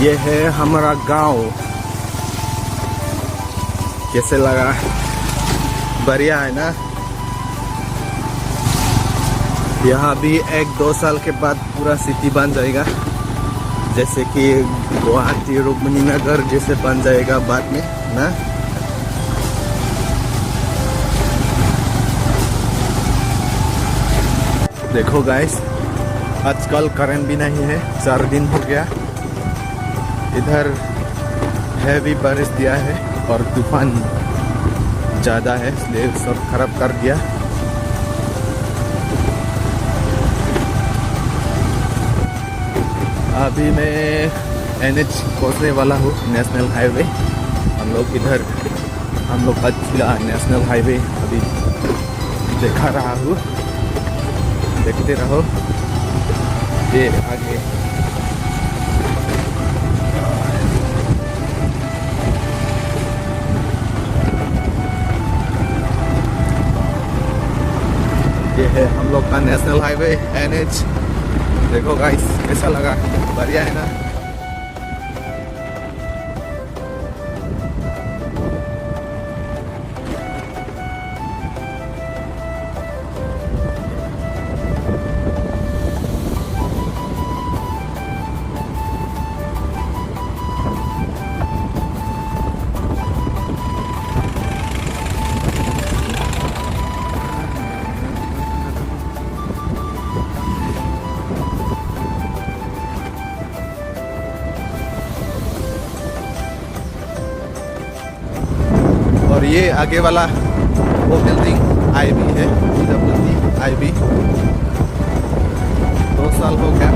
ये है हमारा गांव। कैसे लगा? बढ़िया है ना? यहाँ भी 1-2 साल के बाद पूरा सिटी बन जाएगा, जैसे कि गुवाहाटी रुक्मिणी नगर जैसे बन जाएगा बाद में ना। देखो गाइस, आजकल करंट भी नहीं है, 4 दिन हो गया। इधर हैवी बारिश दिया है और तूफान ज़्यादा है, इसलिए सब खराब कर दिया। अभी मैं NH पहुँचने वाला हूँ, नेशनल हाईवे। हम लोग का नेशनल हाईवे अभी दिखा रहा हूँ, देखते रहो। ये आगे ये है हम लोग का नेशनल हाईवे NH। देखो गाइस, कैसा लगा? बढ़िया है ना? और ये आगे वाला वो बिल्डिंग IB है, PWD IB। 2 साल हो गया